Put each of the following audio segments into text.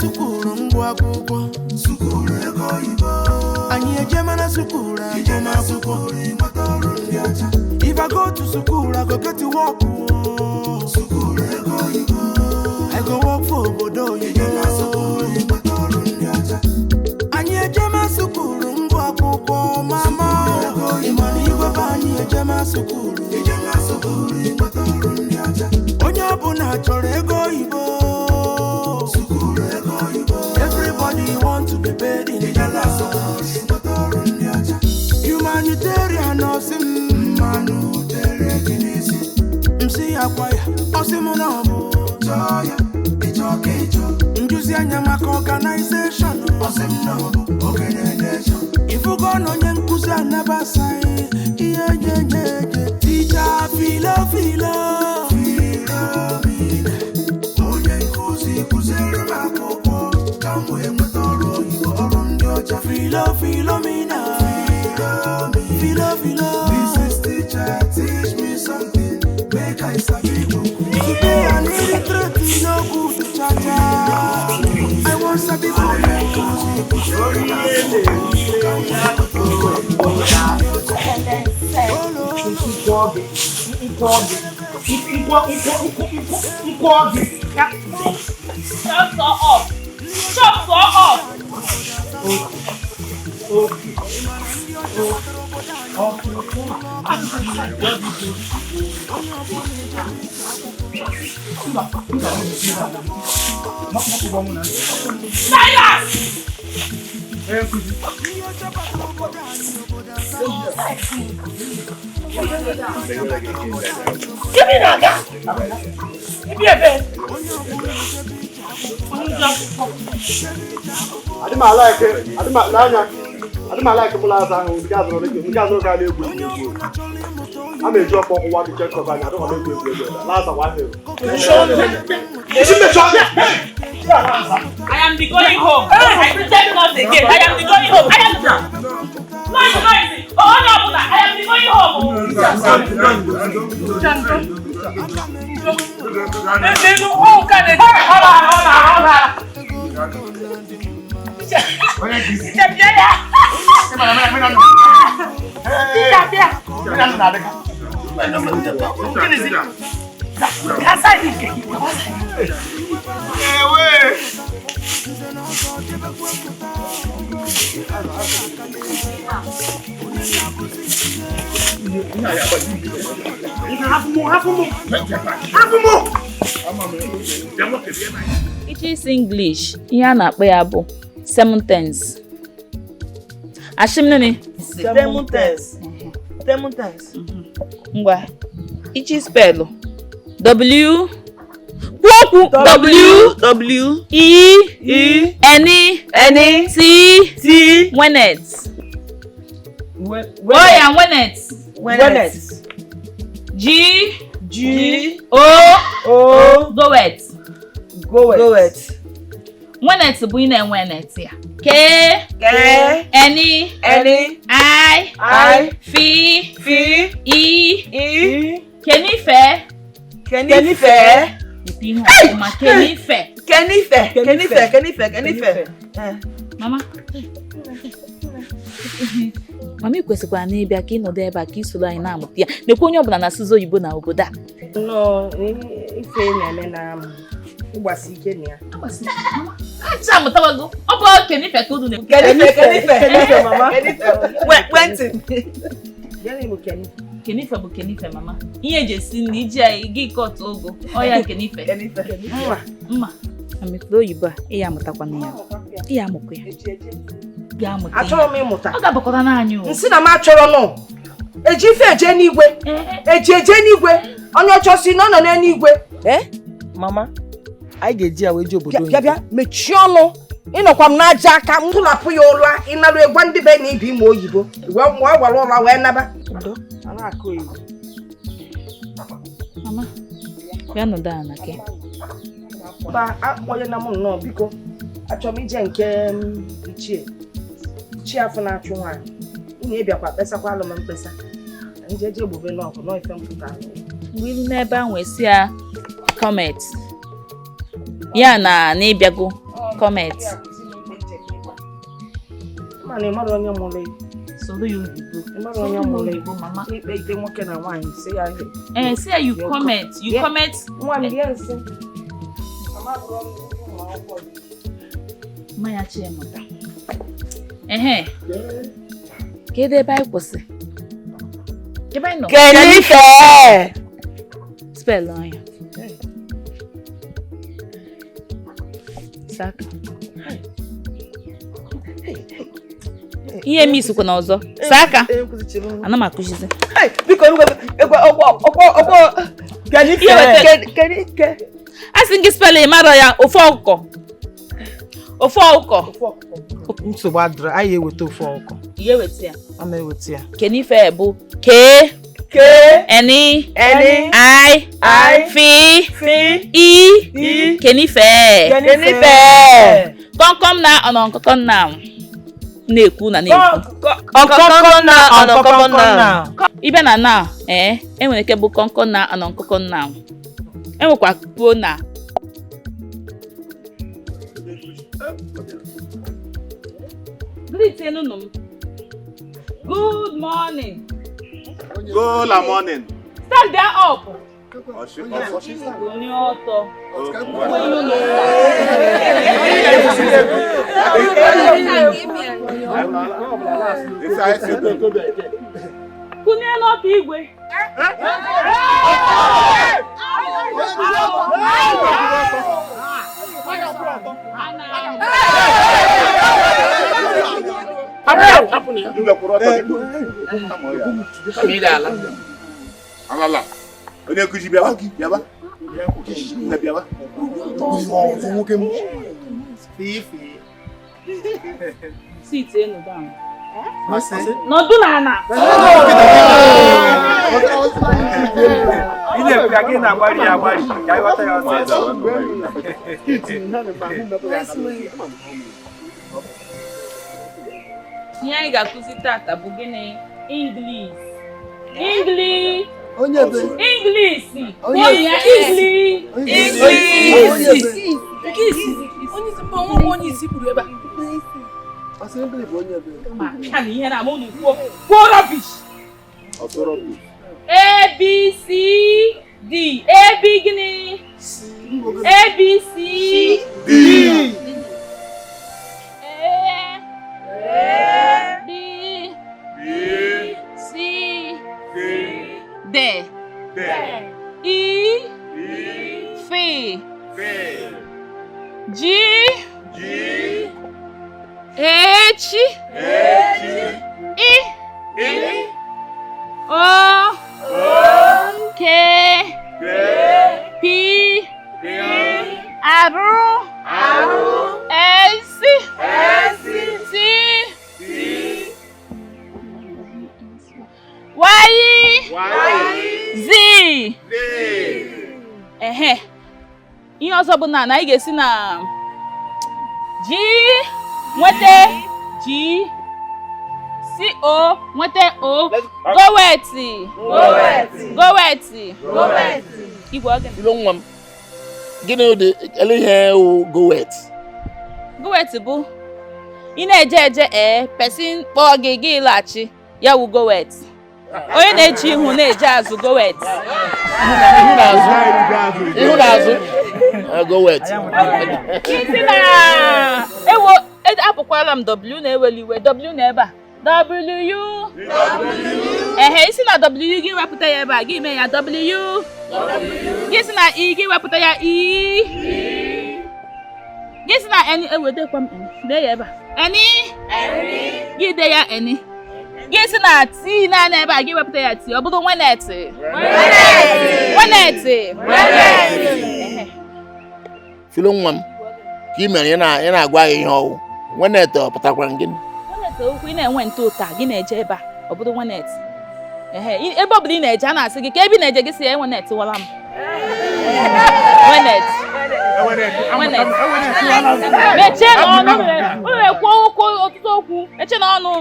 sukuru ngwa akwụkwọ sukuru ego oyibo anyị ejemana sukuru ejema sukuru ịmata ọrụ ndị ọcha if I go to school I go get to work sukuru ego oyibo I go work for obodo oyibo sukuru ịmata ọrụ ndị ọcha anyị ejema sukuru ngwa akwụkwọ mama ịmana igwe bụ anyị ejema sukuru ịmata ọrụ ndị ọcha onye ọbụla chọrọ ego oyibo. Everybody want to be paid in dollars. Humanitarian MC Akwaya Osimunobo Joya organization organization if you go no nkuza never say teacher Philo Philo this is teacher teach me something make I sabi today I need to no good chacha I want sabi Shut up. Give me that. Give me a bed. I didn't like it. I didn't like it last time. We got no guy. I'm a job for what to check up. I don't want to do it. Last time I did. I am the going home. I pretend not again. I am the going home. I am noisy. Oh no, I am the going home. It is English. Ihe na-akpọ ya bụ sentence. Ashimnene. Sentence. Ngwa. Ichi spell. W E N C Wenet. G O Goet. Wenet bụ ị na-enwe net ya. K N I F E Kenife. Mama. Mama kwesịkwara na ịbịa ka ịnọdụ ebe a ka isoro anyị na-amụta ya. Nekwa onye ọbụla na-asụzi oyibo na obodo a. No, ife na-eme na ịgbasi ike na ya. Acha amụtawago. Ọ bụ Kenife ka unu na-ekwu. Kenife mama. Wentị. Gịnị bụ Kenife? Kenife bụ Kenife mama. Ihe eji esi nri iji anyị gị kọtụ ogo. Ọ ya Kenife. Mma. Amekuru oyibo a ịya amụtakwa na ya. Ịya amụkwa ya. Achọrọ m ịmụta. Ọ ga-abakọta n'anyị o. Nsị na m achọrọ nụ. Eji ife eje n'igwe. Eje n'igwe. Onye ọchọsi nọ n'eluigwe. Mama, anyị ga-eji ya wee je obodo. Bịa mechie ọnụ. Ịnọkwa m n'aja aka m tụlapụ ya ụra ịnarụ egwa ndị be na ibi ime oyibo. Wee gwara ụra wee naba. Ana akụ oyibo. Mama, bịa nọdụ ala ke. Ba akpọnye na m nnọọ biko. Achọrọ m ije nke ichie afọ na-achụ nwaanyị. Ihe bịakwa kpesakwa alụ m mkpesa. Njeje gbube n'ọkụ n'ife mpụta. Mgbe ilu n'ebe ahụ esi ya comment. Ya na n'ịbịago comment. Man, you mother on your money. So do you mama. They walk in a wine, say I And say you comment. You comment. one yes. Maya chemota. Kede bai kwose. Ke bai no. Kenife. Spell on ya. Saka. Ihe mi isuko na ọzọ. Saka. Ana m akụzizi. Biko ogbo Kenife. Asị gị spell mara ya ofe ọkụkọ. Ofe ọkụkọ. Nsogbu adịrị, anyị eweta ofe ọkụkọ. Ihe weta ya. Ama eweta ya. Kenife bụ K N I E Kenife. Kom na ọnọnkọkọ na na-ekwu na na-ekwu. Ọnkọkọ na ọnọnkọkọ na. Ibe na na enwere ike bụ kọnkọ na ọnọnkọkọ na. Enwekwa kwuo na. Good morning. Good morning. Stand there up. Kunye n'ọpụ igwe. Onye kuji bịaba. Sit enu down. Nọdụ n'ala. Ihe anyị ga-akụzi tata bụ gịnị? English. Ihe na amụ n'ikwu rubbish. A B C D. A B gịnị? A B C D. A B C D. E F G H I O K P R S T Y Z. Ihe ọzọ bụ na anyị ga-esi na G nweta G C O nweta O goweti igwe oge Philo nwa m gịnị ụdị ele ihe goweti bụ ị na-eje person kpọọ gị laghachi ya wụ goweti. Onye na-eji ihu na-eje azụ goweti. Ihu na-azụ goweti. Isi na ewo apụkwala m W na-eweli iwe W na ebe a W isi na W gị wepụta ya ebe a gị mee ya W. Gị si na E gị wepụta ya E. Gị si na N ewedekwa m N dee ya ebe a N gị dee ya N. Gị si na T na ebe a gị wepụta ya T ọ bụrụ weneti. Philo nwa m ka ị mere ị na-agwa ihe ọwụ weneti ọ pụtakwara gịnị? Weneti okwu ị na-enwe nto ụta gị na-eje ebe a ọ bụrụ weneti. Ebe ọ bụla ị na-eje a na-asị gị ka ebe ị na-eje gị si ya weneti wala m. Mechie n'ọnụ unu na-ekwu ọtụtụ okwu eche n'ọnụ.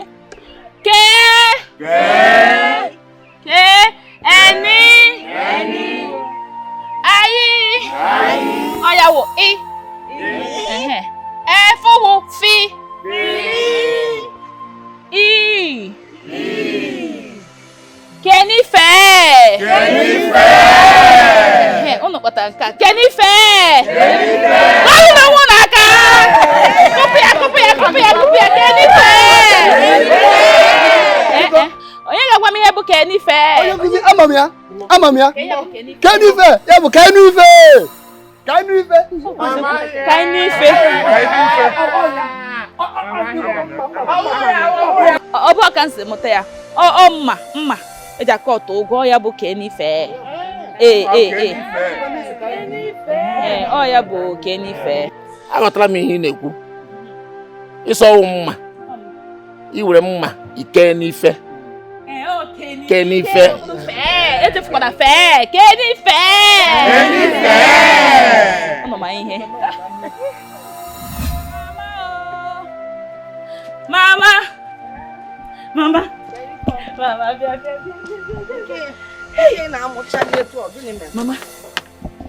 Ọya wụ I fuhu fi. I. Kenife. Ono patangka. Kenife. Lalu namun aka. Kopia Kenife. Onye ga-agwa m ihe bụ Kenife. Onye nkuzi ama m ya. Kenife, ya bụ Kenife. Ọ bụ aka nsị mụta ya. Ọ mma eji aka ọtọ ụgwọ ya bụ Kenife. Ọ ya bụ Kenife. Aghọtara m ihe ị na-ekwu. Ịsọwụ mma. Iwere mma ike n'ife. Kenife. Etefukwana fe. Kenife. Ọnọ ma ihe. Mama. Mama,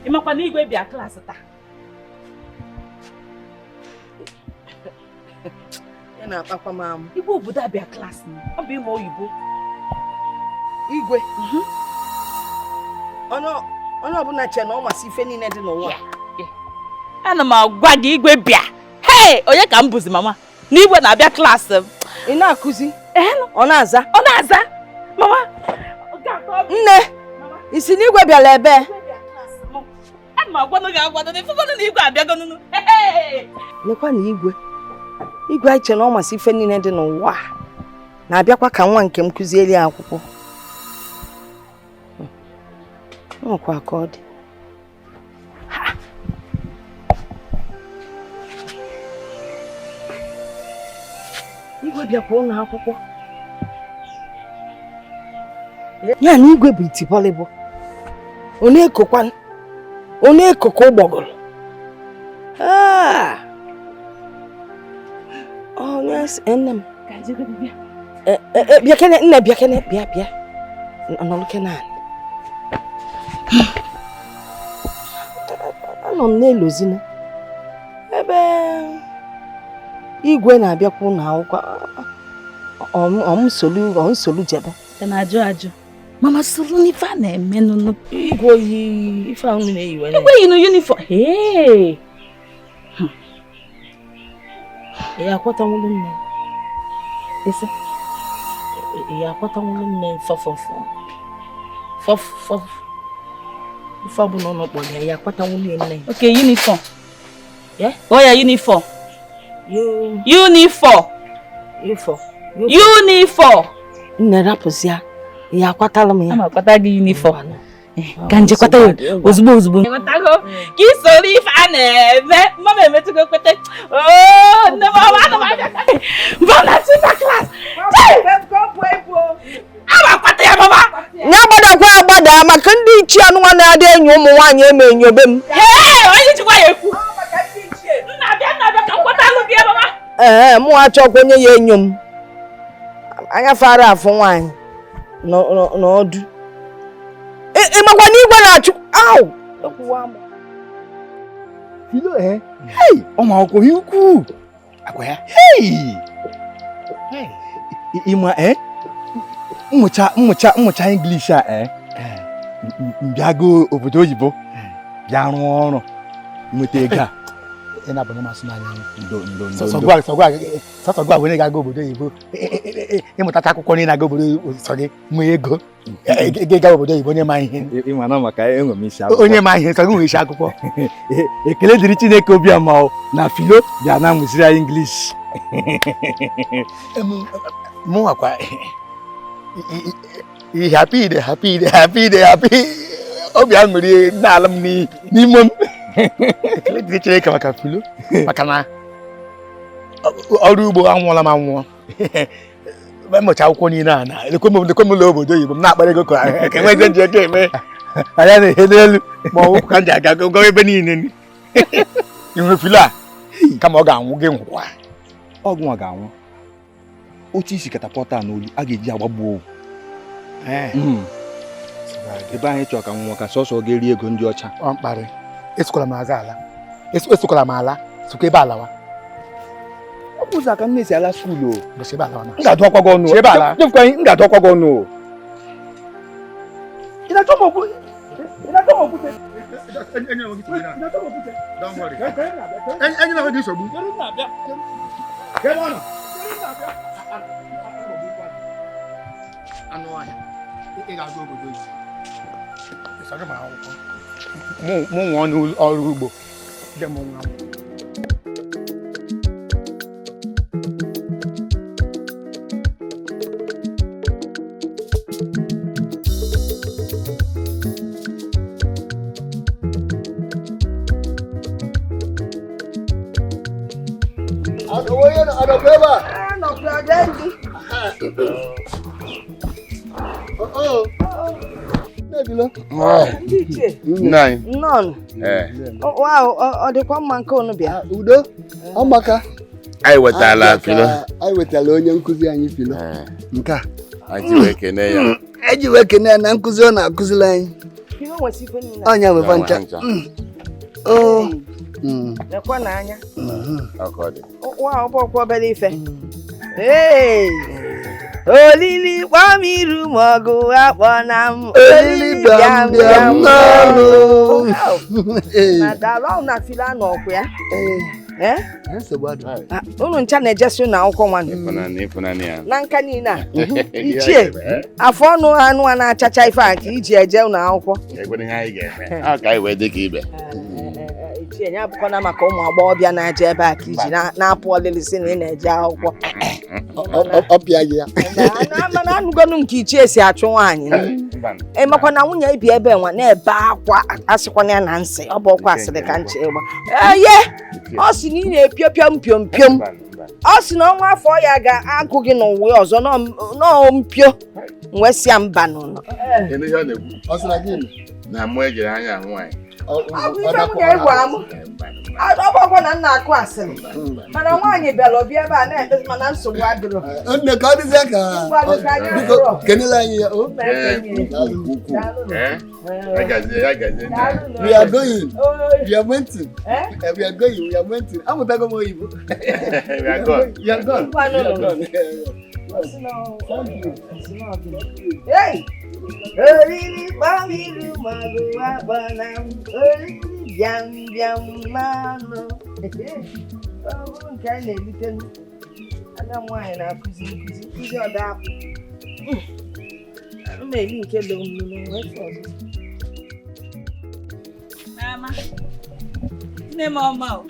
ịmakwa na igwe bịa klaasị taa. Ị na-akpakwa m amụ. Igwe obodo a bịa klaasị m. Ọ bụ ịma oyibo. Igwe. Onye ọbụla che na ọ masị ife niile dị n'ụwa. Ana m agwa gị igwe bịa. Hey, onye ka m bụzi mama? N'igwe na-abịa klaasị m. Ị na-akụzi? Ọ na-aza? Mama. Nne, isi n'igwe bịara ebe? Ana m agwa gị agwado na ifugonu na igwe abịago nunu. Lekwa na igwe anyị che na ọ masị ife niile dị n'ụwa na-abịakwa ka nwa nke m kụzieli akwụkwọ. Ọkwa ka ọ dị. Igwe bịakwa ụlọ akwụkwọ. Ya na igwe bụ iti bọlịbọ. Ọ na-ekokwa ụgbọgụrụ. Yes, nne m. Bịa nọlụkene anyị. Anọ m na-elozina ebe igwe na-abịakwa ụlọ akwụkwọ. Nsolu jebe. Na-ajụ. Mama solu n'ife a na-eme nụnụ. Igwe oyi ife ahụ na-eyiwe. Igwe yi n'uniform. Hey. Ya akwata nwulu nne. Ese. Ya akwata nwulu nne fọfọfọ. Ife bụ n'ọnụ kpọrọ ya akwata nwulu nne. Okay, uniform. Yeah? Oh yeah, uniform. Uniform. Nne rapụsịa. Ya akwatala m ya. Ama akwata gị uniform. Ka nje kwata ozugbo. Kwatago. Ka isoro ife a na-eme. Mama emetụgo kwete. Oh, nne mama ana m abịa. Mama super class. Ama kwata ya mama. Nya agbada maka ndị ichie anụnwa na-adị enyi ụmụ nwaanyị eme enyobe m. Onye jikwa ya ekwu. Nna abịa ka kwata alụ gị mama. Mụ achọkwa onye ya enyo m. Anya fara afọ nwaanyị n'ọdụ. Ịmakwa n'igwe na-achụ. Au! Philo ọma akwụkwọ ihe ukwu. Akwa ya. Ịma mmụcha English a mbịago obodo oyibo bịa rụọ ọrụ nweta ego a. Ị na-abụ na masị n'anya sọgwa wee ga-aga obodo oyibo ịmụtacha akwụkwọ niile na-aga obodo sọ gị nwee ego ga obodo oyibo onye ma ihe onye ma ihe sọ gị nwee isi akwụkwọ. Ekele dịrị Chineke obiọma na Philo bịa na mụziri anyị English. Mụ akwa happy obi aṅụrị n'ala m n'ime m. Ekele dịrị Chineke maka Philo maka na ọrụ ugbo anwụọla m anwụọ. Mụcha akwụkwọ niile a na lekwe m ụlọ obodo oyibo m na-akpara ego ka enweghị nje eke eme anya na-ehe n'elu ma ọ ka m ji aga gọ ebe niile. Inwe Philo a kama ọ ga-anwụ gị nwụkwa ọgwụ ọ ga-anwụ otu isi katapọta n'olu a ga-eji agbagbuo ebe anyị chọrọ ka nwa ka sọsọ ga-eri ego ndị ọcha. Ọ mkparị esokwala m ala sokwa ebe alawa Uza ka nne si ala school o. Nga do kwago no. Chebala. Nga do kwago no. Ina to mo bu. Don't worry. Any na this obu. Get on. Anu anya. Ike ga go obodo yi. Isaga ma akwụkwọ. Mụ nwa n'ọrụ ugbo. Dem nwa. Ada beba. No problem. Oh. Nebilo. Nine. None. Wow, ọ dịkwa mma nke unu bịa. Udo. Amaka. Anyị wetala Philo. Anyị wetala onye nkụzi anyị Philo. Nke a. Anyị wee kene ya. Eji wee kene na nkụzi ọ na-akụzili anyị. Philo nwesi ife niile. Onye wefa ncha. Oh. Lekwa n'anya. Ọkọdị. Wow, ọbọkwa obere ife. Hey! Olili kwamiru mogu akpọna m. Olili bịam bịam n'ọnụ. Na daalụ na Philo anọkwa ya. Nsogbu adị. Unu ncha na-ejesi na akwụkwọ nwanne. Ịfụnanya ya. Na nka niile a. Ichie. Afọ ọnụ anụ a na-achacha ife a ka iji eje na akwụkwọ. Ekwere ihe anyị ga-eme. Ọ ka anyị wee dị ka ibe. Ichie ya bụkwa na maka ụmụ agbọghọbịa na-eje ebe a ka iji na-apụ ọlịlị si na ị na-eje akwụkwọ. Ọpịa gị ya. Mana anụgonu nke Ichie si achụ nwaanyị. Makwa na nwunye ibi ebe nwa na-ebe akwa asịkwana ya na nsị. Ọ bụ ọkwa asịrị ka nche ịgba. Ọ sị na ị na-epiopio mpiom. Ọ sị na ọnwa afọ ya ga-agụ gị n'ụwa ọzọ nọọ mpio nwesịa mba n'ụlọ. Ọ sị na gị na mụ ejere anya nwaanyị. Ọ bụ ife nwunye egwu amụ. Ọ bụkwa na nna akụ asịrị. Mana nwaanyị bịara ọbịa ebe a na-ekpezi mana nsogbu adịrọ. Nne ka ọ dịzịa ka biko kenela anyị ya. We are going. We are waiting. We are going. We are waiting. Amụtago m oyibo. We are gone. We are gone. Hey! Olili kwamiru mogu akpọna m. Olili bịam mmanụ. Ọ bụrụ nke anyị na-elite ada nwaanyị na-akụzi ọda akpụ. Anụ na-eli nke lo mmiri wee fọ ọzọ. Mama. Nne m ọma o.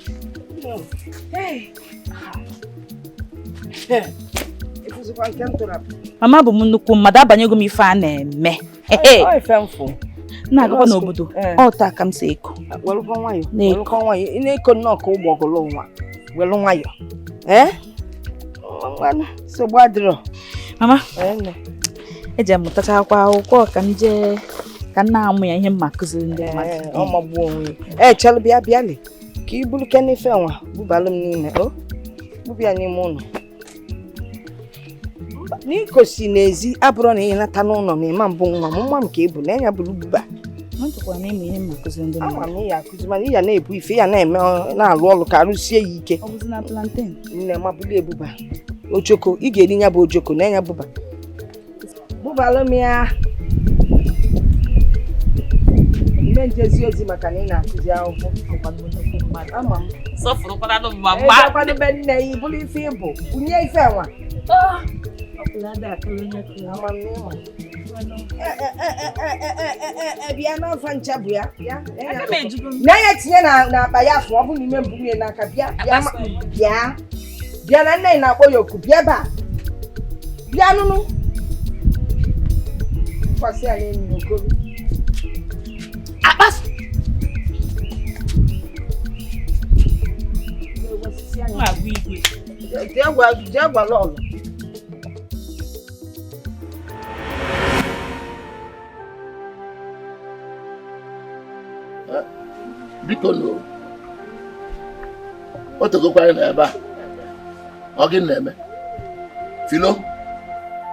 Ịfụzikwa nke m tụrụ apụ. Mama bụ m nnukwu mmadụ abanyego m ife a na-eme. Ọ ife mfụ. Na-agakwa n'obodo. Ọ taa ka m si eko. Welụkwa nwayọ. Ị na-eko nnọọ ka ụgbọgụlụ nwa. Welụ nwayọ. Mmanụ nsogbu adịrọ. Mama. Eje m mụtachakwa akwụkwọ ka m jee ka m na-amụ ya ihe m ma kụziri ndị mmadụ. Ọ magbuo onwe ya. Chelụ bịalị ka i bulu kene ife nwa bubalụ m n'ime. Bubia n'ime ụlọ. N'iko si n'ezi abụrụ na ị nata n'ụlọ ma ịma mbụ nwa m ka ebu na ya bụrụ buba. M tụkwa na ịmụ ihe m ma kụziri ndị mmadụ. Ama m ya akụzi mana ị ya na-ebu ife ya na-eme na-alụ ọlụ ka arụsie ya ike. Ọ bụzi na plantain. Nne mabụli ebuba. Ojoko ị ga-eri ya bụ ojoko na ya buba. Bubalụ m ya. Ime njezi ozi maka na ị na-akụzi akwụkwọ. Ama m. Sọfụrụkwara nụ mma mma. Ekwanụ be nne ya ibulu ife ịbụ. Kunye ife nwa. Bịa n'afọ ncha bụ ya. Na ya tinye na akpa ya afọ ọ bụ n'ime mbụ nwunye n'aka bịa na nne na-akpọ ya oku bịa ebe a bịa nụnụ kwasị ya n'enyi okoro akpas jee gwala ọlụ biko no o togokwa anyị n'ebe a ọ gị na-eme Philo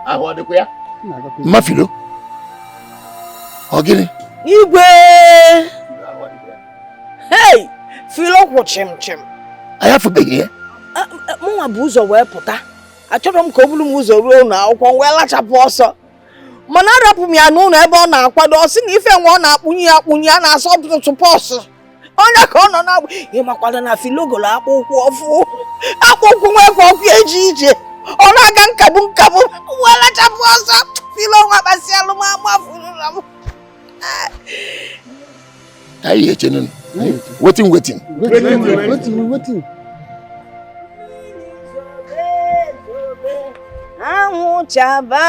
ahụ ọ dịkwa ya mma Philo ọ gịnị igwe hey Philo kwụ chim anyị afụbeghị ya Mụnwa bụ ụzọ wee pụta. Achọrọ m ka o buru m ụzọ ruo n'akwụkwọ wee lachapụ ọsọ. Mana arapụ m ya n'ụlọ ebe ọ na-akwado ọ sị na ife nwa ọ na-akpụnye a na-asọ tụpọsụ. Onye ka ọ nọ na-agbụ ịmakwado na Philo gụrụ akwụkwọ ọfụ. Akwụkwọ nwekwa ọkụ eji ije. Ọ na-aga nkabụ wee lachapụ ọsọ. Philo nwa kpasịalụ m amafụrụla m. Ayi echenun. Waiting. Anwụ chaba.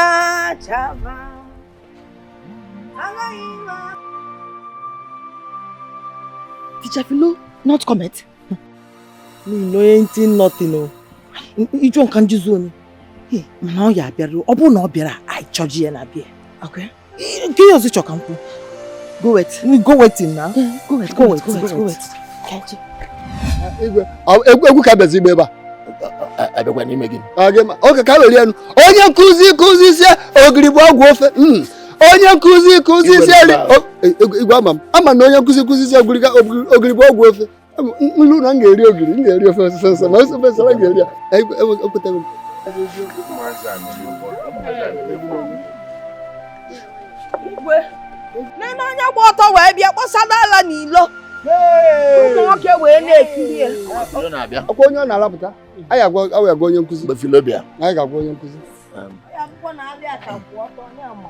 Teacher Philo, not comment. No, anything, nothing. No. You don't can't just zone. Hey, now you are better. Obo no better. I charge you na beer. Okay. Give us the chokampu. Go wait. We go waiting now. Go wait. Catch it. Egwu ka bezi beba. Abegwa n'ime gị. Okay, ka were enu. Onye nkuzi sie ogiribo ọgwụ ofe. Onye nkuzi sie igwe ama na onye nkuzi sie ogiribo ọgwụ ofe. Nlu na ngeri ogiri, ngeri ofe sasa. Ma so be sala ngeri. Okwete. Nene onye gba ọtọ wee bịa kpọsala ala n'ilo. Ụmụ nwoke wee na-ekiri ya. Akwa onye ọ na-alapụta. Anyị agwa onye nkuzi. Mgbe Philo bịa. Anyị ga-agwa onye nkuzi. Ya akwụkwọ na-abịa atakwu ọtọ onye ama.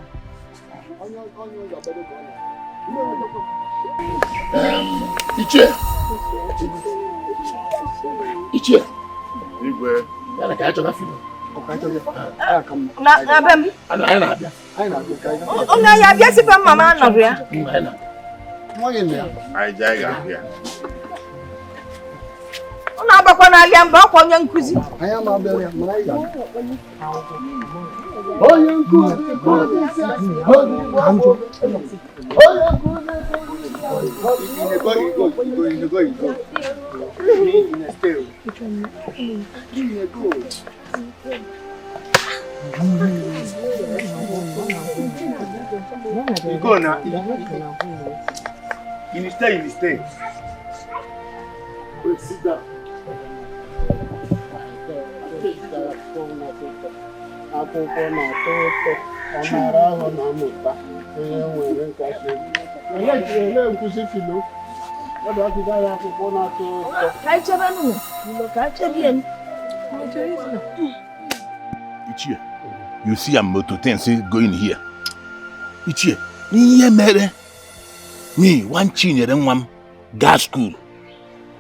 Ichie. Igwe. Yana ka achọ na Philo. Na be m. Anyị na-abịa. Onye ya bịa sikwa mama anọrụ ya. Anyị jee ga-abịa. Ụnụ agbakwa n'alịa mba ọkwa onye nkuzi. Anyị ama abịa ya, mana anyị ga-abịa. Onye nkuzi Go now. You stay. Wait, sit down. Akwụkwọ na-atọ ụtọ, ọ mara ahụ na mmụta, onye nwere nkasi. Ele nkuzi Philo. Ọ bụ akịga ya akwụkwọ na-atọ ụtọ. Ka echebe nụ, ka echebe m. Ichie, you see I'm motor things going here. Ichie, n'ihe mere me one chinyere nwa m gas school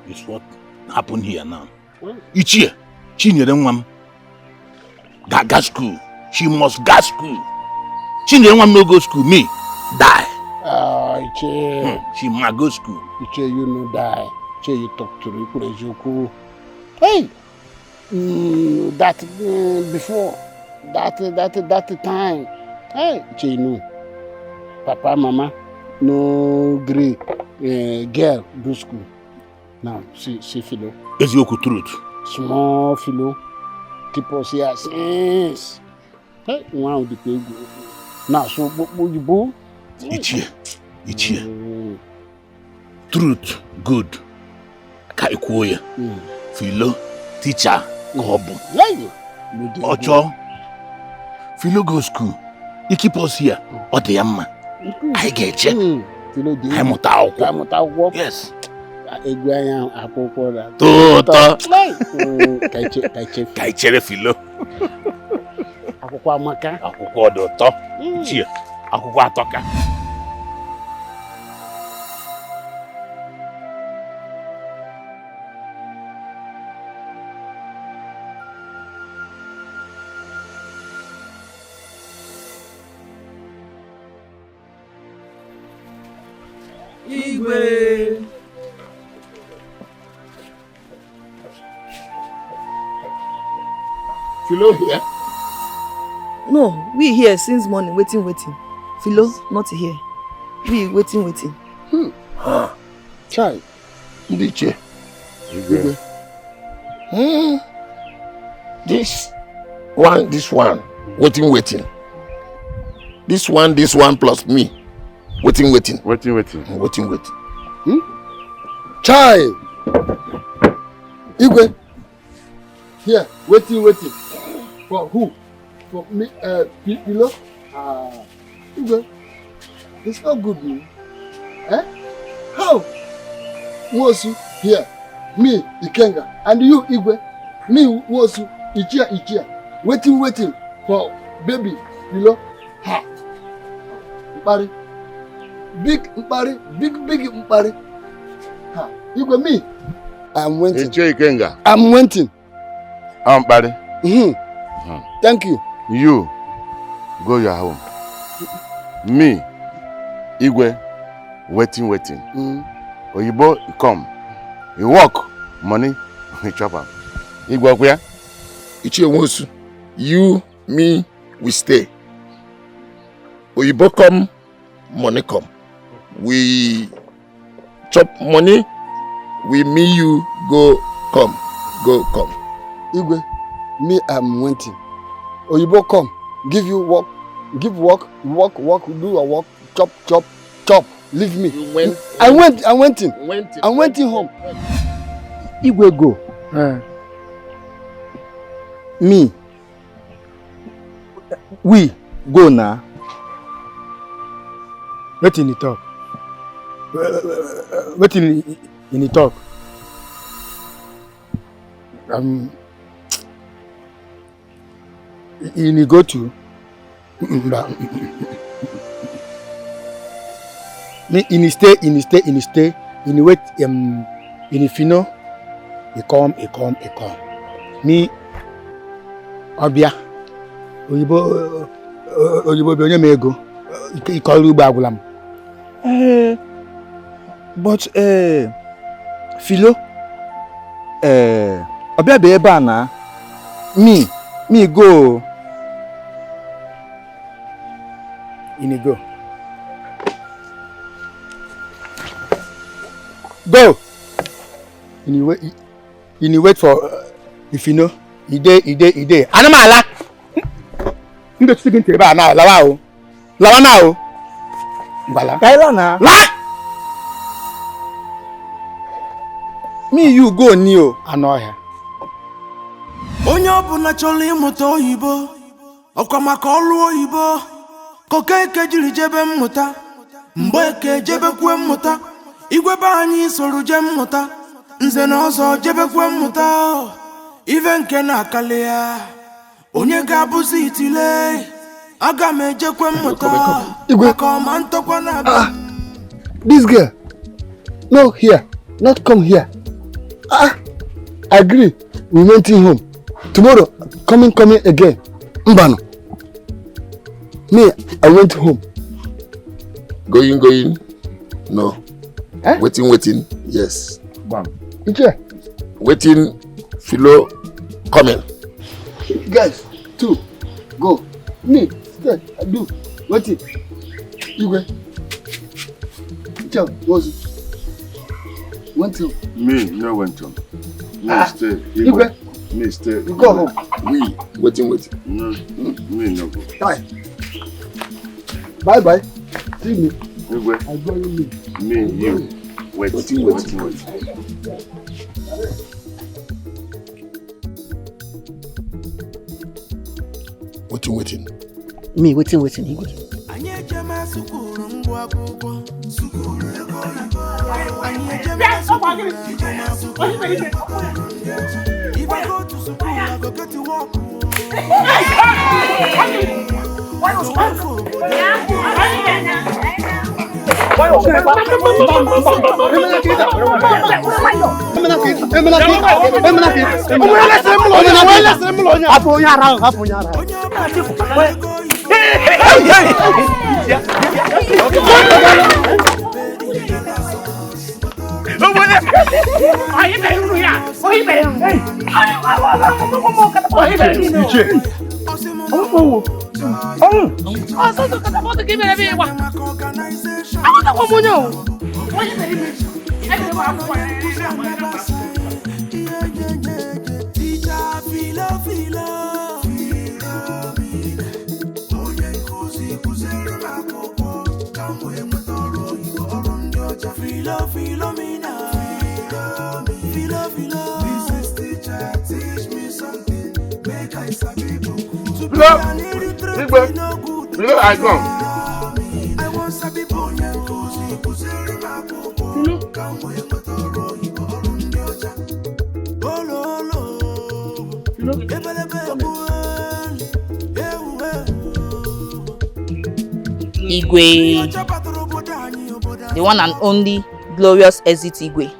is what happened here now. Ichie, chinyere nwa m gas school. She must gas school. Chinyere nwa m no go school, me die. Ichie. She must go school. Ichie, you no die. Ichie, you talk to me. Hey, that before that time. Hey, Ichie, no. Papa, mama, no gree girl do school. Now, see Philo. Eziokwu truth. Small Philo. Keep us here since. Hey, wow, the pig. Now, so what you boo? Ichie. Truth, good. Ka ikwuo ya. Philo, teacher, kobu. Ocho. Philo go school. You keep us here. Ọ dị ya mma. I get you. I mụta akwụkwọ. Yes. Egwu anya akwụkwọ da. Tụtọ. Ka ichere Philo. Akwụkwọ amaka. Akwụkwọ dị ụtọ. Chie, akwụkwọ atọka. Igwe. Philo here? No, we here since morning, waiting. Philo, not here. We waiting. Chai. Dikeh. Igwe. This one, waiting. This one plus me. Waiting. Chai. Igwe. Here, waiting. For who? For me, Philo? Igwe, it's not good, man. Eh? How? Wosu, here. Me, Ikenga. And you, Igwe. Me, Wosu, Ichia. Waiting for baby, Philo. Ha. Mpari. Big Mpari. Ha. Igwe, me. I'm waiting. Ikenga. I'm waiting. Mpari. Thank you. You go your home. Me, Igwe, waiting. Oyibo, you come. You work, money, you chop am. Igwe, where? Ichie Wosu. You, me, we stay. Oyibo come, money come. We chop money, we me you go come. Igwe, me, I'm waiting. Oyibo come, give you work, work, do a work, chop. Leave me. I'm waiting home. Igwe go. Me. We go now. Wait in the talk. Wait in the talk. You go to. In stay. In wait. In Philo. He come. Me. Obia. Oyibo be onye mego. He call you bagulam. But Philo. Obia be eba na. Me go. In go. Go. In wait for if you know. Ide. Anamala. Ndo speaking to ba na lawa o. Lawa na o. Ngala. Kaila na. La. Me you go ni o. Anohia. Onye ọbụla chọrọ ịmụta oyibo, ọkwa maka ọrụ oyibo. Kokeke jiri jebe mmụta, Mgbeke jebekwe mmụta, Igwe be anyị soro je mmụta, Nze na ọzọ jebekwe mmụta. Ife nke na-akali ya, onye ga-abụzi itile, aga m ejekwe mmụta. Maka ọma ntọkwa na This girl, no here, not come here. Agree, we went in home. Tomorrow, coming again. Mbano. Me, I went home. Going. No. Waiting. Yes. Bam. Iche. Waiting. Philo coming. Guys, 2, go. Me, stay. I do. Waiting. Igwe. Iche, was it? Went home. Me, no went home. Me stay. Igwe. Me stay. You go home. We waiting. No, me no go. Bye. See me. Igwe. I go you. Me, you. Waiting. Waiting. Me waiting. Anyị ejema sukuru ngwa akwụkwọ. Sukuru ego oyibo. Anyị ejema sukuru. If I go to school, I go get to work. Philo, this is teacher, teach me something. Philo, I come. Igwe, the one and only glorious exit Igwe,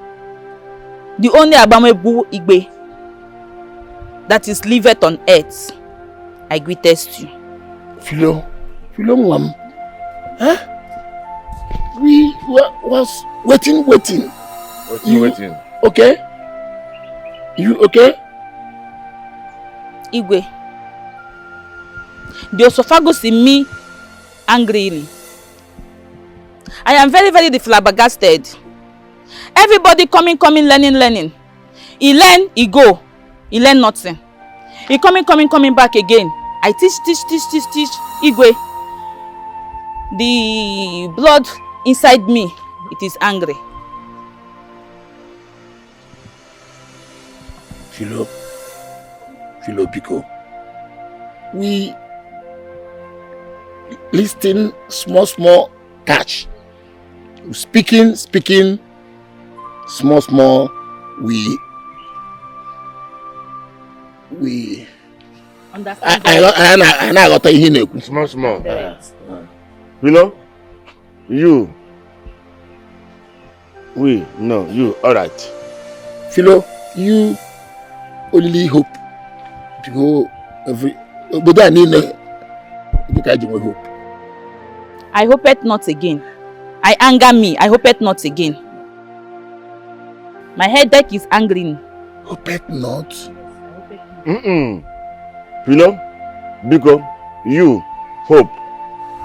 the only abominable Igwe that is lived on earth. I greatest you. Philo, ma'am. Huh? We was waiting. Waiting. Okay? You okay? Igwe, the esophagus in me angrily. I am very, very flabbergasted. Everybody coming, learning. He learn, he go. He learn nothing. He coming back again. I teach. Igwe, the blood inside me, it is angry. Philo, Pico. We listen small catch. Speaking small. We Understand? I got a hint. Small. Philo, you. You. All right. Philo, you only hope to go every. But I need hope. I hope it not again. I anger me. I hope it not again. My headache is angry. Hope it not. Philo, Biko, you, Hope,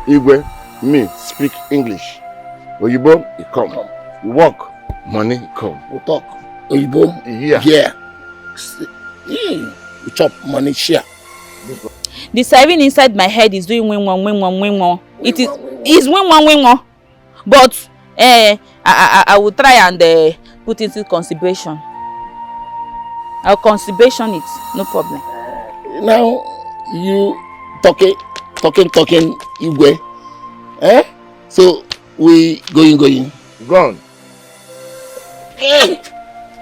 Igwe, me, speak English. Oyibo, you come. You walk, money, come. We talk. Oyibo, here. You chop money, share. The siren inside my head is doing win one. It is win one. But I will try and put into consideration. I'll consideration it, no problem. Now you talking, Igwe. So we going. Gone.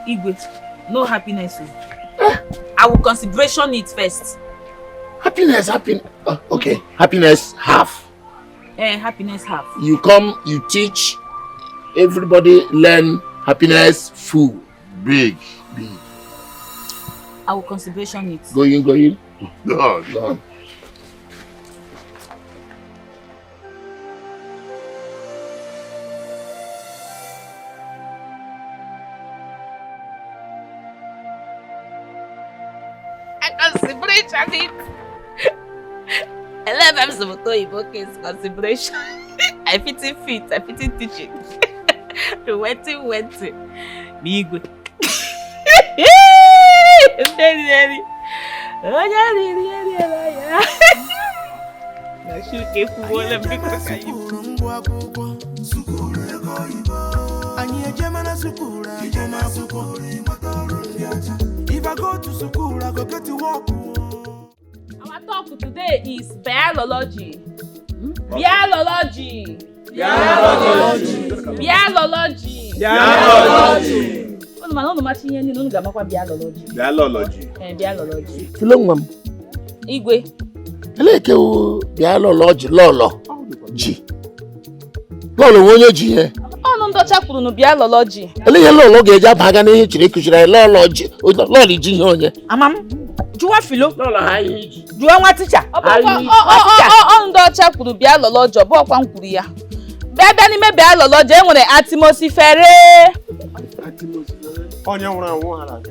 Igwe, no happiness. I will consideration it first. Happiness. Okay, happiness half. Happiness half. You come, you teach, everybody learn happiness full. Big. I will consideration it. Going. Gone. I consideration it. 11 Somoto Iboke's consideration. I fit teach it. Waiting. Big. If I go to school, I go get to work. Our talk today is biology. Biology. Philo, ma'am. Igwe. Eleke o biology lolo. Ji. Lolo wonye ji he. Onu ndocha kwuru no biology. Eleke lolo ga-eje abaga n'ihe chiri kuchira lolo ji. Lolo ji ihe onye. Amam. Juwa Philo. Lolo ha ihe ji. Juwa nwa teacher. Onu ndocha kwuru biology bụ ọkwa nkwuru ya. Bịa n'ime biology enwere atmosifere. Onye nwụrụ anwụ hala gị.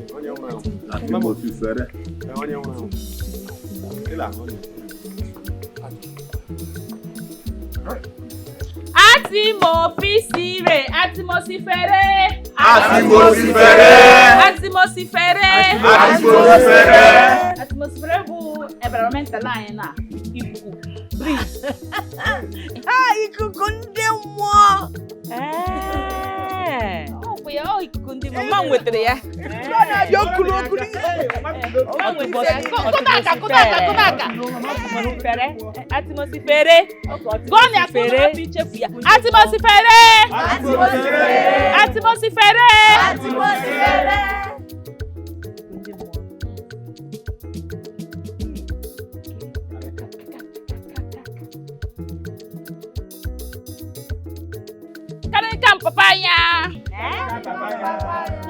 Atmosifere. Onye nwụrụ anwụ. Kila onye. Atmosifere. Atmosifere bụ environmental anyị na ikuku. Breeze. Ikuku ndị mmụọ. ikuku ndị mama wetere ya. Atimosifere. Goni akụrụ ichefu ya. Atimosifere. Atimosifere. Karikan papaya.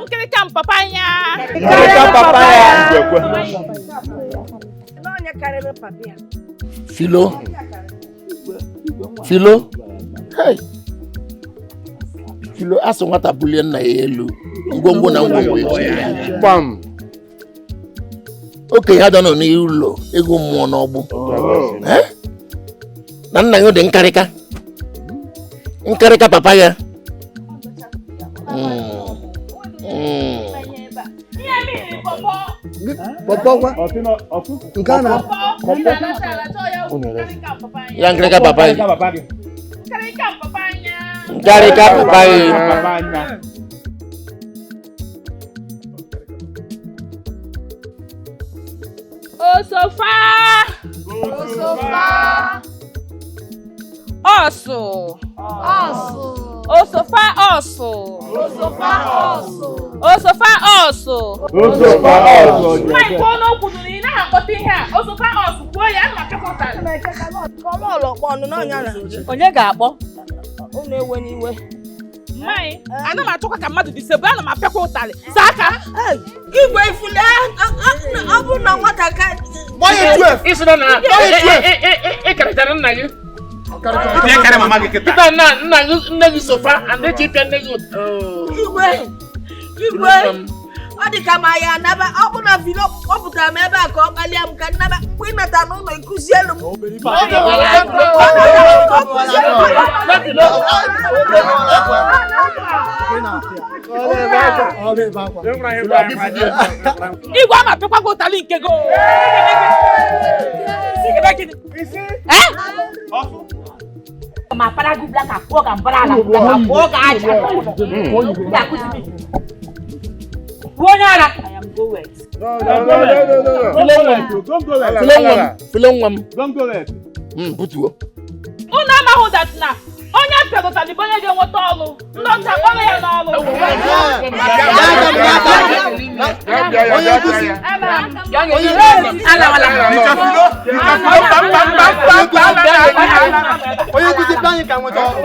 Karikan papaya. Karikan papaya. Philo. Philo. Hey. Philo, aso ngata bullion na yelu. Ngongo na ngongo. Bam. Okay, ha don't know ulo. Ego mo na ogbu. Eh? Nan na yo de nkarika. Nkarika papaya. Popo. Nkana. Yang nkarika papaya. Nkarika papaya. Osofa. Oso. Osofa oso. My phone open ni na akpọta ihe a. Osofa oso kwuo ya na pekọta. Onye ga-akpọ? Unu ewe n'iwe. Mai, ana m achọkwa ka mmadụ disebe, ana m apịakwa ụtalị. Saka. Igwe ifule ọ bụ na nwata ka Boye 12. Isina na. Ekarịtara nna gị. Ide kare mama gị kịta. Kita nna gị sofa and echi pịa nne gị. Igwe. Ọ dị ka ma ya naba ọ bụ na Philo kpọpụtara m ebe a ka ọ kpalia m ka nnaba mgbe ị nata n'ụlọ ikuzielu m. Igwe ama pekwa go ụtalị nke go. Ma para gu black akpọ ka mbara ala akpọ ka aja. Ya kuzi. Wonyara. I am go wet. No. Don't go there. Butuo. Una amahụ that na onye pịagota dị onye ga-enweta ọlụ. Ndị ọcha kpọrọ ya n'ọlụ. Onye nkuzi anyị ka nweta ọrụ.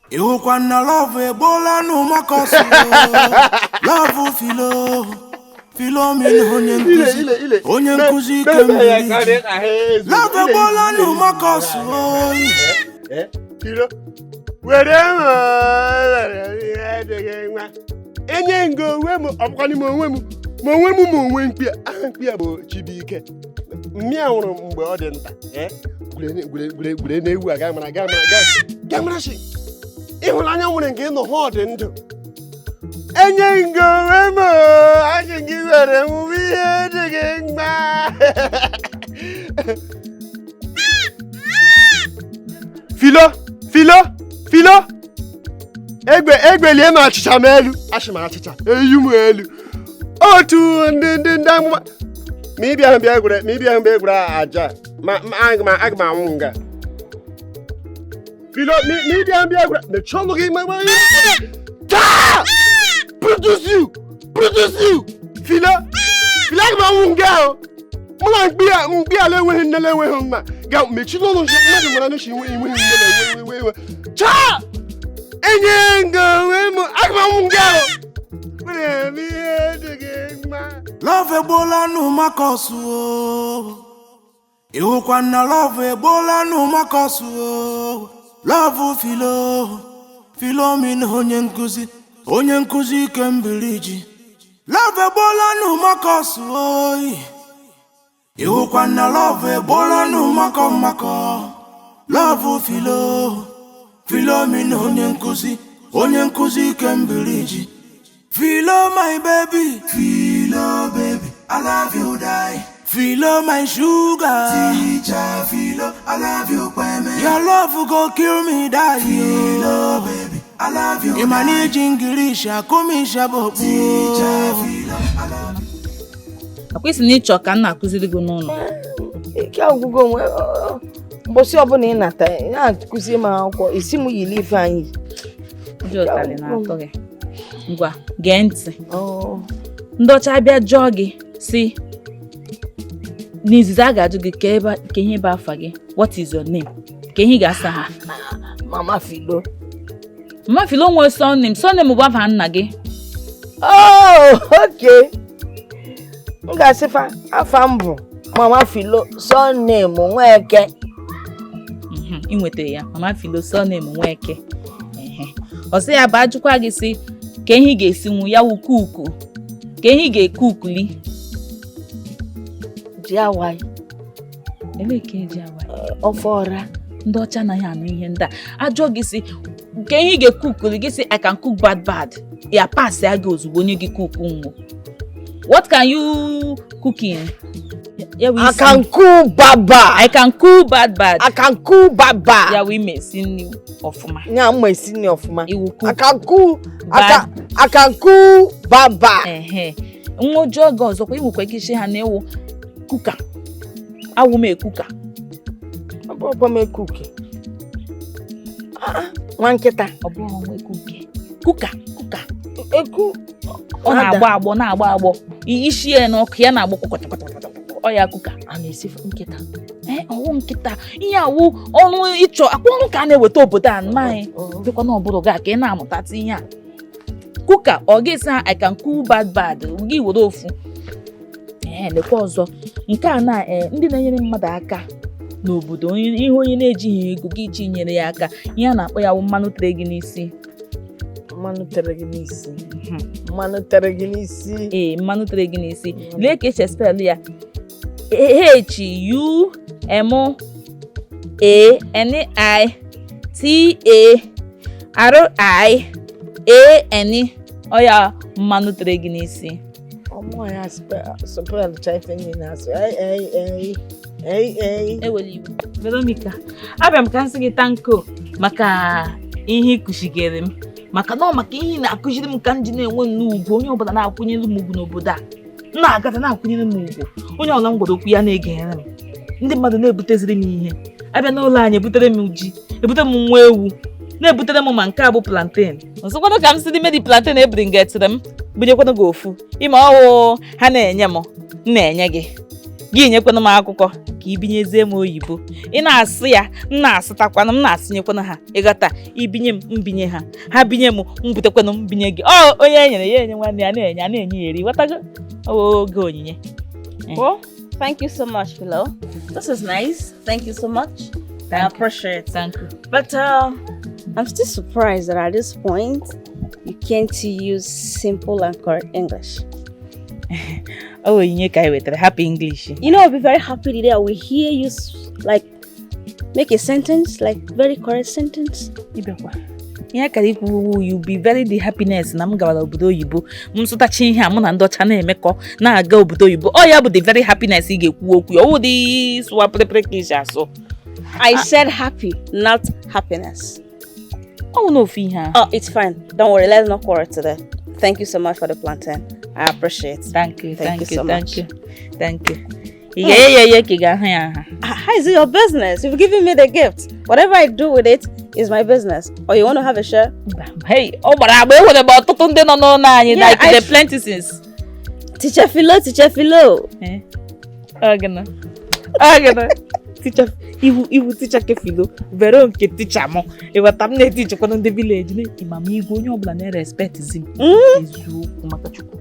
Ihukwa na love ebola no makoso. Love Philo mi onye nkuzi kemgbe. Love ebola no makoso. Philo. Were enye ngo we mo ọbụkwani mo onwe mkpia bụ Chibuike. Mmi anwụrụ mgbe ọ dị nta. Gure na-ewu aga mara shi. Ịhụnanya nwere nke ịnọ ha ọ dị ndụ. Enye ngo we mo achị gị were emume ihe dị gị mma. Philo. Egbelie m achịcha m elu. Achị m achịcha. Eyu m elu. Otu ndị amụma. Ma ịbịa ahụ bịa egwure aja. Aga m anwụ nga. Philo, ma ịbịa ahụ bịa egwure. Mechie ọnụ gị ma taa! Produce you! Philo, aga m anwụ nga ahụ. Mụ na mkpi ala enweghị nne na enweghị mma. Ga mechie ọnụ gị mmadụ nwere n'uche enweghị nne na enweghị. Taa! Enye ngo we mo aga m anwụ nga ahụ. Love ebola no makoso. Iwukwa na love ebola no makosu. Love Philo mi na onye nkuzi kembiliji. Love ebola no makosu. Iwukwa na love ebola no mako. Love Philo mi na onye nkuzi kembiliji. Philo my baby, Philo baby, I love you die. Philo my sugar, teacher Philo, I love you baby. Your love go kill me die. Philo baby, I love you. Imani jingirisha kumisha bobu. Teacher Philo, I love you. Akwesi ni choka na akuziri go n'ụlọ. Ike agwụgo nwe mbosi ọbụla ị nata na-akụzi m akwụkwọ isi m yiri ife anyị. Ndị ọtali na-atọ gị. Ngwa, gee ntị. Ndị ọcha abịa jụọ gị si n'izizi a ga-ajụ gị ka ihe bụ afa gị. What is your name? Ka ihe ga-asa ha. Mama Philo. Mama Philo nwere surname. Surname bụ afa nna gị. Oh, okay. M ga-asịfa afa m bụ Mama Philo, surname Nweke. Ị nwetara ya. Mama Philo, surname Nweke. Ọsị ya bụ ajụkwa gị si ka ihe ga-esi nwu ya wụ kuku. Ka ihe ga-ekukuli. Ji awai. Ele ka eji awai. Ofe ọra. Ndị ọcha anaghị anụ ihe ndị a. Ajụọ gị si ka ihe ga-ekukuli gị si I can cook bad. Ya pass ya gị ozugbo onye gị kuku nwu. What can you cook in? I can cook baba. I can cook bad. I can cook baba. Ya we mesi ni ofuma. Nya mesi ni ofuma. I can cook baba. Nwo jogo ọzọkwa iwukwa ike isi ha na-ewu kuka. Awu me kuka. Abụọ me kuki. Nwa nkịta. Ọbụọ me kuki. Kuka. Eku. Ọ na-agba agbọ. Isi ya na ọkụ ya na-agba kọkọtọkọtọ. Ọ ya kuka. A na-esi nkịta. Ọwụ nkịta. Ihe awụ ọnụ ịchọ akwụrụ ka a na-eweta obodo a nmaghị. Dịkwa na obodo ga ka ị na-amụtatụ ihe a. Kuka ọ ga-esi ha I can cook bad. Gị were ofu. Lekwa ọzọ. Nke a na ndị na-enyere mmadụ aka n'obodo ihe onye na-ejighị ego gị iji nyere ya aka. Ihe a na-akpọ ya wụ mmanụ tere gị n'isi. Mmanụ tere gị n'isi. Mmanụ tere gị n'isi. Mmanụ tere gị n'isi. Lee ka esi spell ya. HUMANITARIAN. Oya mmanụ tere gị n'isi. Ọmụ ya spell chaife ni na so. Eweli iwu. Veronica, abịa m ka nsị gị tanko maka ihe ikushigere m. Maka ihe na-akụziri m ka m ji na-enwe nnukwu onye ọbụla na-akwụnyere m ugwu n'obodo a. Na-agata na-akwụnyere m ugwu. Onye ọbụla m gwara okwu ya na-egere m. Ndị mmadụ na-ebuteziri m ihe. Abịa n'ụlọ anyị ebutere m ji, ebutere m nwa ewu, na-ebutere m ma nke a bụ plantain. Ọzọkwanụ ka m si n'ime dị plantain ebringetịrị m bunyekwanụ gị ofu. Ime ọwụ ha na-enye m na-enye gị. Gị nyekwanụ m akụkọ ka ibinyezie m oyibo. Ị na-asụ ya, m na-asụtakwanụ, m na-asụnyekwanụ ha. Ịghọta, ibinye m mbinye ha. Ha binye m mbutekwanụ mbinye gị. Onye enyere ya enye nwanne ya na-enye ya eri. Ghọtago? Oge onyinye. Well, thank you so much, Philo. This is nice. Thank you so much. I appreciate it. Thank you. But I'm still surprised that at this point you can't use simple and correct English. You can't wait. Happy English. You know, I'll be very happy today. I will hear you make a sentence, very correct sentence. You'll be very the happiness na m gawara obodo oyibo. M sụtachi ihe a mụ na ndị ọcha na-emekọ na-aga obodo oyibo. Ya bụ the very happiness ị ga-ekwu okwu. Ọ dị swa preparation asụ. I said happy, not happiness. No fear. It's fine. Don't worry. Let's not quarrel today. Thank you so much for the plantain. I appreciate it. Thank you so much. Thank you. How is it your business? You've given me the gift. Whatever I do with it is my business. Or you want to have a share? Hey, but I will about the plenty since. Teacher Philo. Teacher, iwu teacher ke Philo, vero nke teacher mo. Ewata m na-teach kwa ndị village ne imam igwe onye ọbụla na-respect zim. Eziokwu maka Chukwu.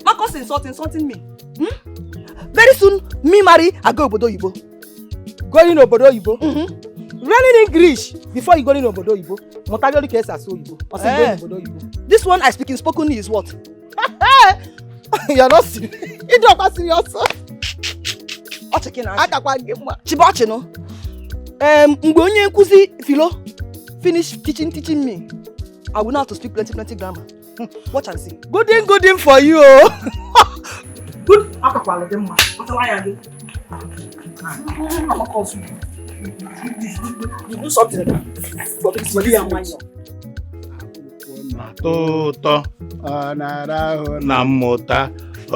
Marcus insulting me. Very soon, me marry, I go Obodo Yibo. Going Obodo Yibo. Learning English before you go in Obodo Yibo. Montagoli case as so Yibo. Obodo Yibo. This one I speak in spoken is what? You're not serious. You're not serious. Chibachi no. Mgbe onye nkuzi Philo finish teaching me, I will know how to speak plenty grammar. Watch and see. Good in for you. Good. Akakwale dem ma. Why are you? I'm a cause you. You do something. But it's money and money. na-atọ ụtọ ọ na-arahụ na mmụta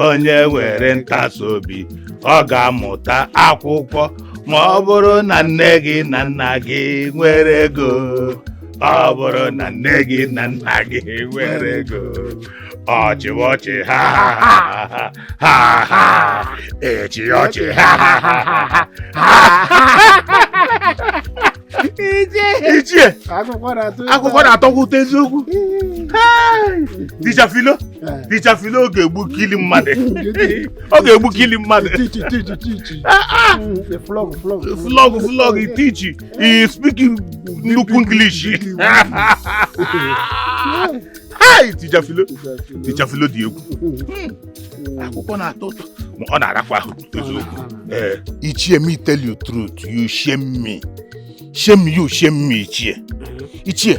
onye nwere ntasị obi ọ ga-amụta akwụkwọ ma ọ bụrụ na nne gị na nna gị nwere ego ọ bụrụ na nne gị na nna gị nwere ego ọchị ha ha ha ha ha echi ọchị ha ha ha ha Ichie akwụkwọ na-atọkwa ụtọ eziokwu. Teacher Philo ga-egbu kili mmadụ. Ọ ga-egbu kili mmadụ. Flog teach he speaking nnukwu English. Hi Teacher Philo dị egwu. Akwụkwọ na-atọ ụtọ ma ọ na-arakwa ahụ eziokwu. Ichie, me tell you truth, you shame me. Shame you, shame me, Ichie. Ichie,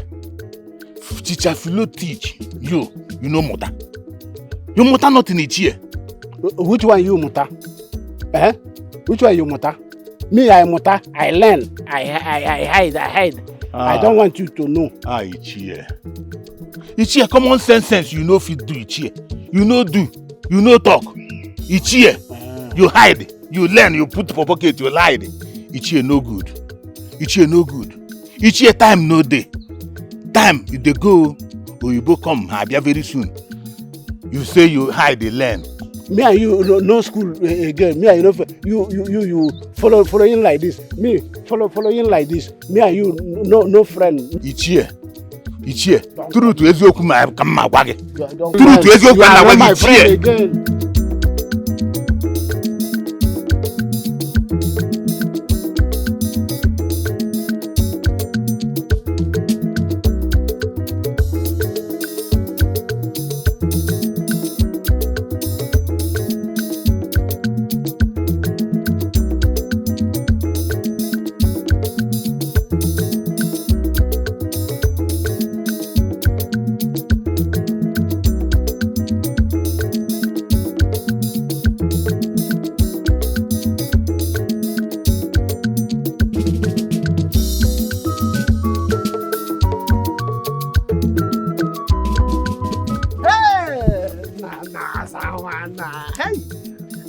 Teacher Philo teach you, you know muta. You muta nothing, Ichie. Which one you muta? Which one you muta? Me, I muta. I learn. I hide. I don't want you to know. Ichie. Ichie, common sense you know fit do, Ichie. You know do. You know talk. Ichie, you hide. You learn. You put for pocket. You hide. Ichie no good. Ichie no good. Ichie time no day. Time you dey go, Oyibo come Abia very soon. You say you hide the learn. Me and you no school again. Me and you following like this. Me following like this. Me and you no friend. Ichie. Truth eziokwu ma kama gwa gị. Truth eziokwu na gwa gị Ichie.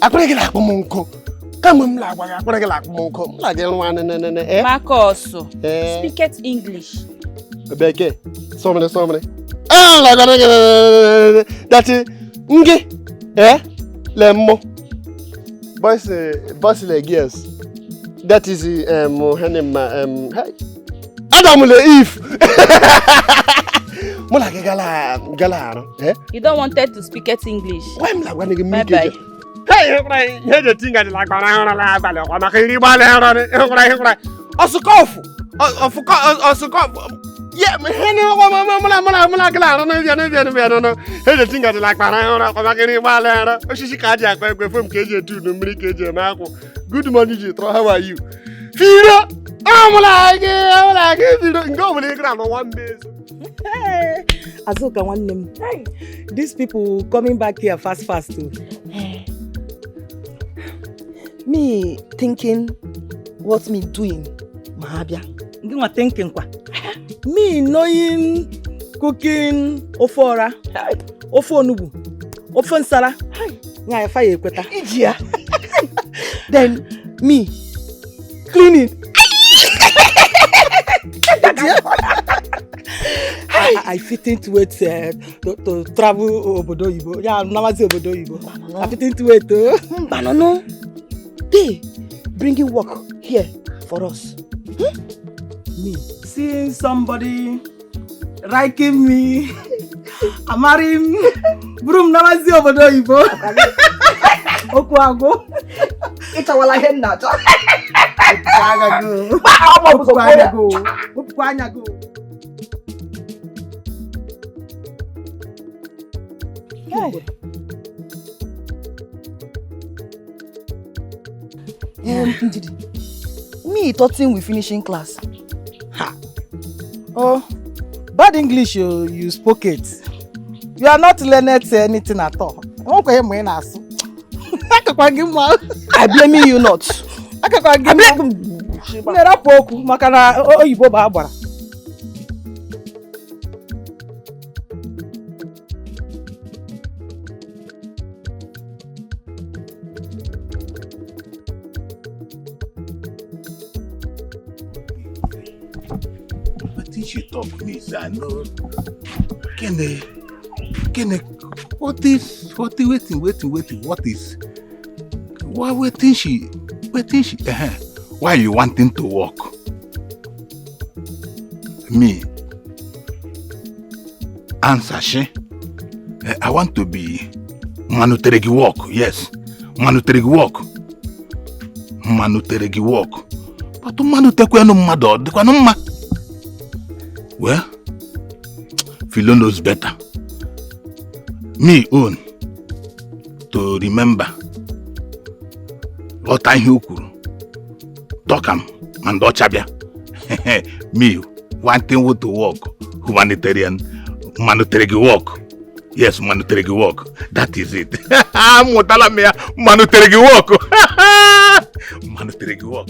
Akwụrụ gị na-akpọ m nkụ kama m na-agwa gị akwụrụ gị na-akpọ m nkụ m na-agị nwa nene Marcus, speak it English. Bekee somebody that nge lemmo boys like girls that is hey Adam le Eve mo la gala You don't wanted to speak it English. Why am I going to make it? Hey, here the thing I like yeah, me good morning, how are you? Philo, I'm like go over there one day. Hey, Azuka one name. Hey, these people coming back here fast too. Me thinking, what's me doing? Mahabia. You are thinking what? Me knowing cooking ofora, ofonubu, ofensala. Yeah, if I equate. Then me cleaning. I fit into it to travel obodo Igbo. Yeah, I'm never say obodo Igbo. I fit into it. No. They bringing work here for us. Me seeing somebody liking me, I'm marrying broom never see obodo Igbo. Okwago. It's our like hen that. Go. Hey. Me thought we finishing class. Ha. Oh, bad English you spoke it. You are not learned anything at all. I blame you not. I blame she talk me, say I know. Kene, what is, what is, why you wanting to walk? Me, answer she, I want to be Manuteregi walk, yes, Manuteregi walk. But Manutekwe no mado, dekwa no ma. Well, Philo knows better. Me own to remember what I hear talk am and ochabia. Me wanting to walk humanitarian Manuteregi walk. Yes, Manuteregi walk. That is it. Motala mea Manuteregi walk. Manuteregi walk.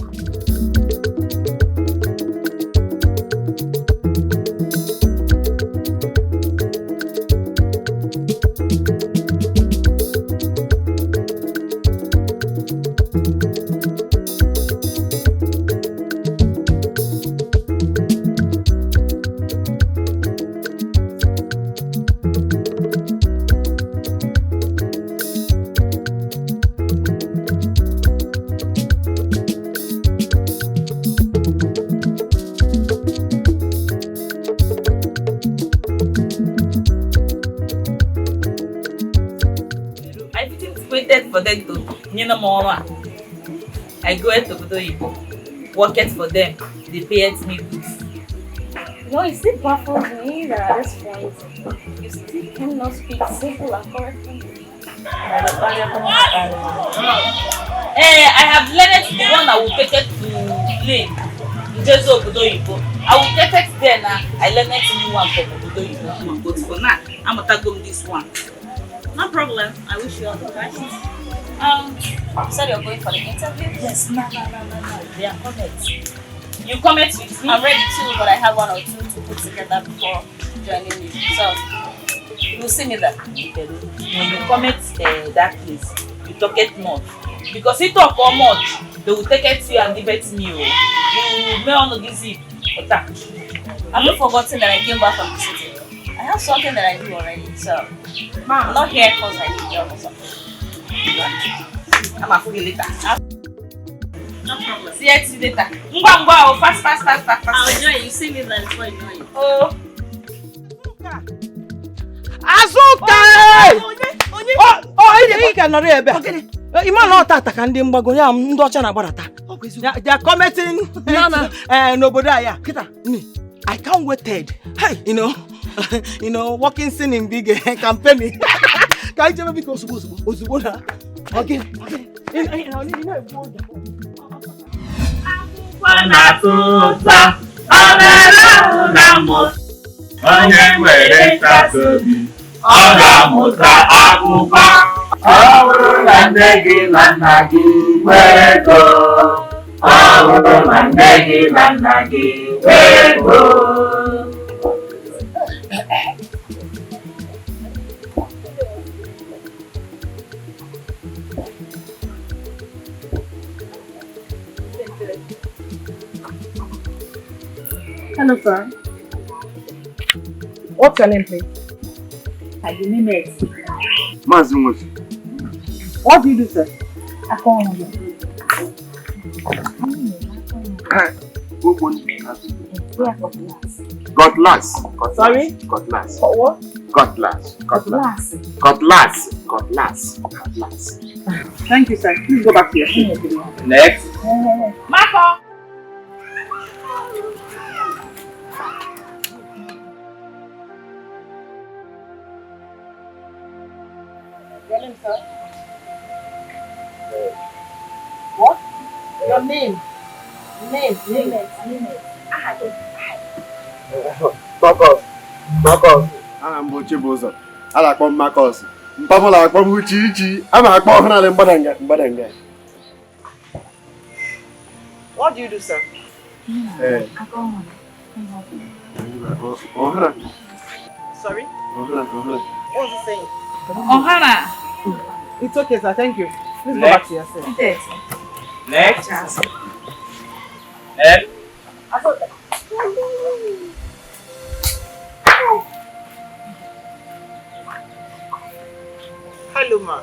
For them to, I go to Obodo, work it for them, they pay me good. No, it still baffles me that at this point, you still cannot speak simple and correct English. I have learned the one I will take it to play. Just Obodo. I will get it there now. I learned a new one from Obodo. But for now, I'm going to go with this one. No problem. I wish you all the best. You said you're going for the interview? Yes, no. They are comments. You comment with me? I'm ready too, but I have one or two to put together before joining you. So, you'll see me there. When you comment that place, you talk it much. Because if you talk much, they will take it to you and give it to me. You may want to give it attack. Have you forgotten that I came back from the city? I have something that I do already, so I'm not here because I need job or something. I'm a fool later. No problem. See you later. Fast. I'll join you. See me then before you join. Oh. Azuka! Ị ga-anọrọ ebe a. Ịma na ọta ata ka ndị mgbago ya ndị ọcha na-agbadata. They are commenting n'obodo a ya. Kịta, I can't wait. Hey, you know, working scene in big campaign. Ka anyị jebe biko ozugbo na. Okay. Onye nwere ntasobi, ọ ga-amụta akwụkwọ. Ọ bụrụ na nne gị na nna gị nwere ego. Ọ bụrụ na nne gị na nna gị nwere ego. Hello, sir. What's your name, please? My name is Mazungusi. What do you do, sir? I can't remember. Cutlass. Sorry? Cutlass. What? Cutlass. Thank you, sir. Please go back to your seat. Next. Marco! What? Your name? Marcus. Aha m bụ Chibuzo. A na-akpọ m Marcus. Mpa m na-akpọ m Uchi. A na-akpọ ọhụrụ ala mgbadanga. What do you do, sir? Ọhụrụ. Sorry? Ọhụrụ. What was he saying? Ohana! It's okay, sir. Thank you. Please go back to your seat. Yes. Next. Hello, ma.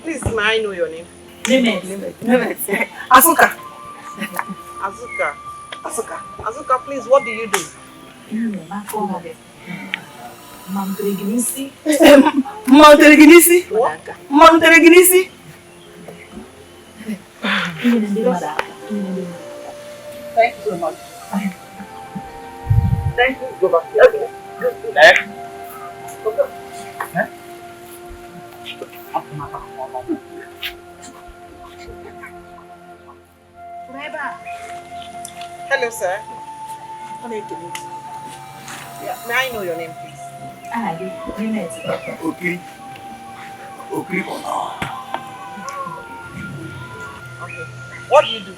Please, may I know your name? Limit. Azuka. Azuka, please, what do you do? Mantereginisi. What? Mantereginisi. Thank you so much. Thank you. Go back. Okay. Good. Hello, sir. Yeah, may I know your name, please? Okay. Okay. What do you do?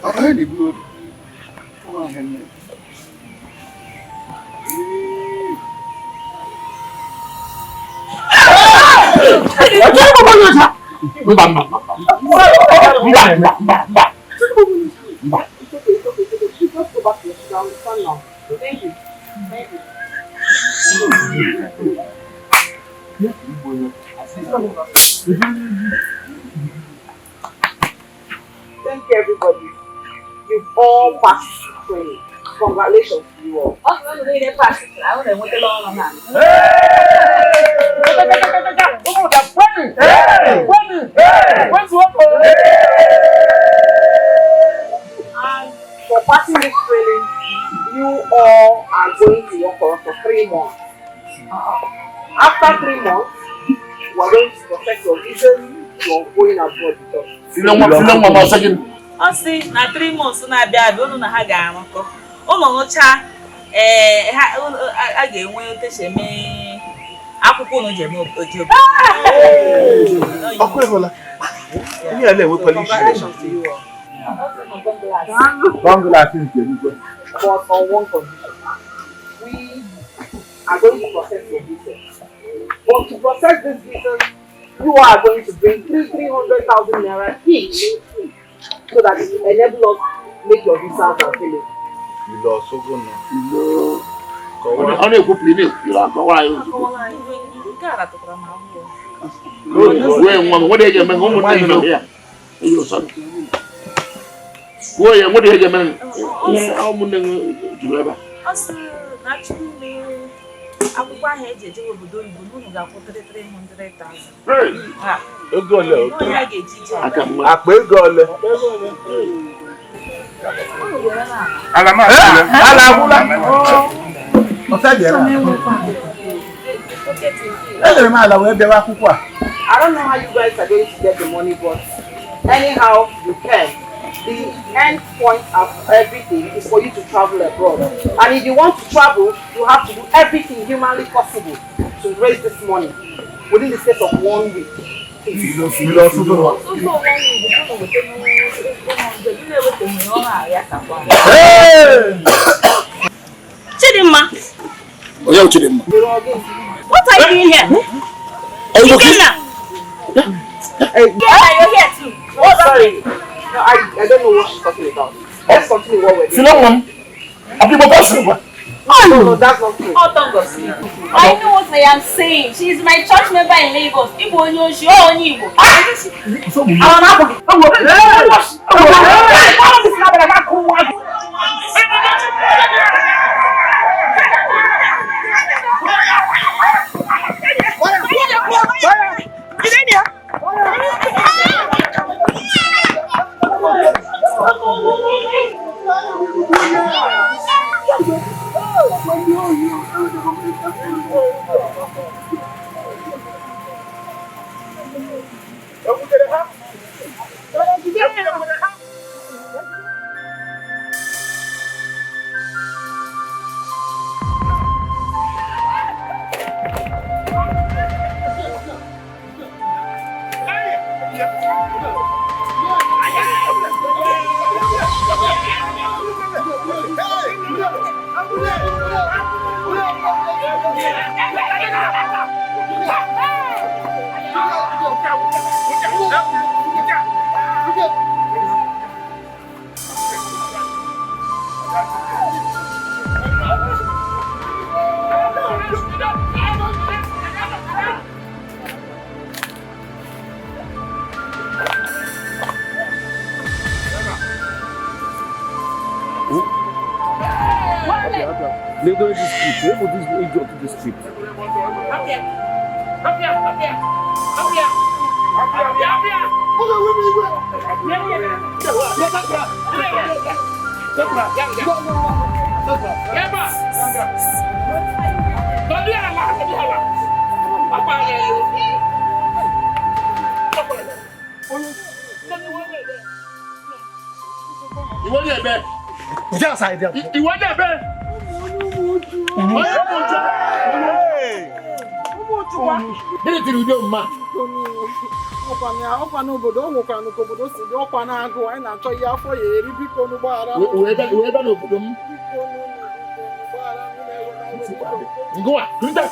I heard it good. Come on, Henry. Thank you. Thank you, everybody. You've all passed training. Congratulations to you all. And for passing this training, you all are going to work for us for 3 months. After 3 months, we are going to protect your vision. You are going abroad with us. See, na 3 months na bia unu na ha ga-arụkọ. Unu nụcha a ga-enwe otecheme akwụkwọ unu je ojobo. Okwegola. Ihe ala enwekwala isi. Congratulations to you all. Congratulations to you. But on one condition, we are going to process your visa. But to process this visa, you are going to bring 300,000 naira each, so that it will enable us to make your visa available. You lost so good now. Only go play it. You are go why. What do you mean? Here. You son. What do you mean? How much do you have? Akwụkwọ ahụ eji eje obodo oyibo n'ụlọ ga-akwụ 300,000. Ego ole? Onye a ga-eji ije. Akpa ego ole? Ala agwụla. Elere m ala wee bịawa akwụkwọ a. I don't know how you guys are going to get the money, but anyhow you can. The end point of everything is for you to travel abroad. And if you want to travel, you have to do everything humanly possible to raise this money within the space of 1 week. Chidimma! What are you doing here? You're here too. Oh, sorry. No, I don't know what she's talking about. Let's continue what we're doing. No, that's not true. I know what I am saying. She is my church member in Lagos. Igbo Onyoshi, only Igbo. Lego this script. Where would this idiot to the script? You want your bed? Just idea. You want your bed? Gịnị tiri udo mma? Ọkwa n'obodo ọ nwụkwa n'obodo si dị ọkwa na-agụ anyị na-achọ ihe afọ ya eri biko n'ụgbọghara Wee bịa n'obodo m. Ngwa, kuta.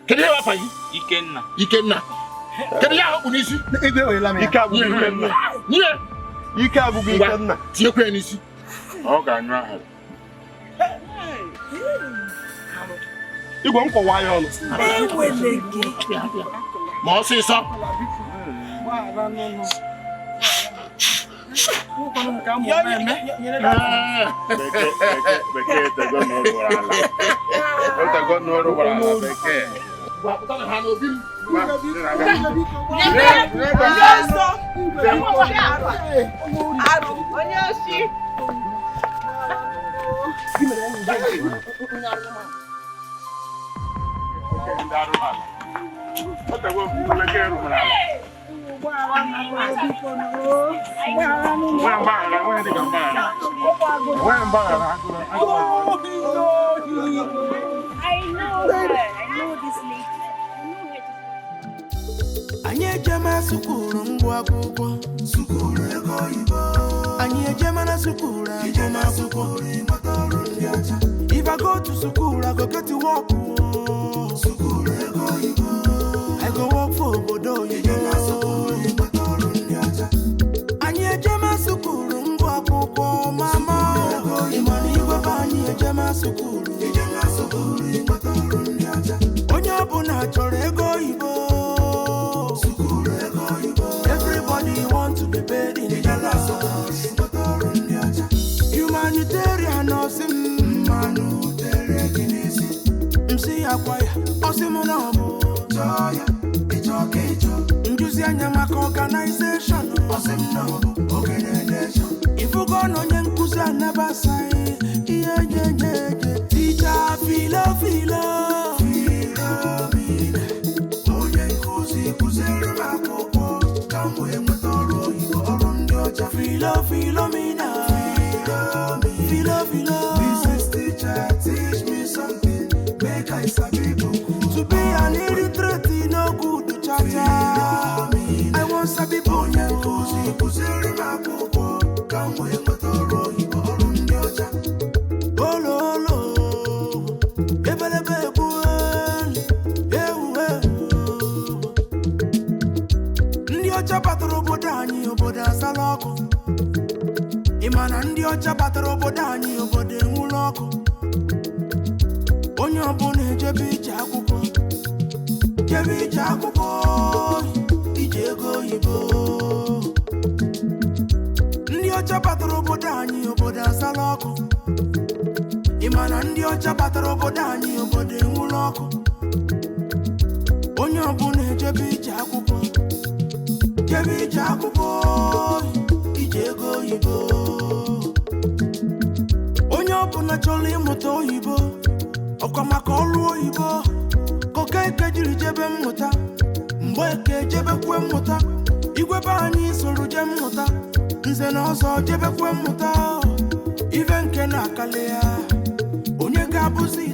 Kedu ihe wafa gị? Ikenna. Kedu ihe ahụ kpụ n'isi? Ebe oyela m ya. Ike abụghị Ikenna. Nye. Ike abụghị Ikenna. Tinyekwa ya n'isi. Ọ ga-anyụ ahụ. Igwe m kọwa ya ọnụ. Ma ọsịsọ. Bekee tego n'ọrụ gbara ala. Bekee. Gwapụtara ha n'obi m. Onye osi. Anyị ejema sukuru ngwa akwụkwọ sukuru ego oyibo anyị ejema na sukuru ejema sukuru maka ọrụ ndị ọcha if I go to school I go get to work sukuru ego oyibo I go work for obodo oyibo na sukuru maka ọrụ ndị ọcha anyị ejema sukuru ngwa akwụkwọ mama ịmana igwe bụ anyị ejema sukuru maka ọrụ ndị ọcha onye ọbụla chọrọ ego oyibo. Everybody want to be paid in dollars. Humanitarian MC Akwaya Osimonobo Joya Njuzi Anyamaka organization organization If you go no nkuzi never say Teacher Philo Philomena Philo This is teacher teach me something make I sabi to be an illiterate no good to cha-cha I want sabi bonya kuzere makoko kamwe motoro iboru ndi ocha ololo ebelebe buen ndi ocha patoro bodani obodo asaloko Imana ndị ọcha batara obodo anyị obodo enwụrụ ọkụ onye ọbụla ejebe ije akwụkwọ ije ego oyibo ndị ọcha batara obodo anyị obodo asala ọkụ Imana ndị ọcha batara obodo anyị obodo enwụrụ ọkụ onye ọbụla ejebe ije akwụkwọ ije ego oyibo onye ọbụla chọrọ ịmụta oyibo ọkwa maka ọrụ oyibo koke eke jiri jebe mmụta mgbe eke jebekwe mmụta igwe be anyị soro je mmụta nze na ọzọ jebekwe mmụta ife nke na-akali ya onye ga-abụzi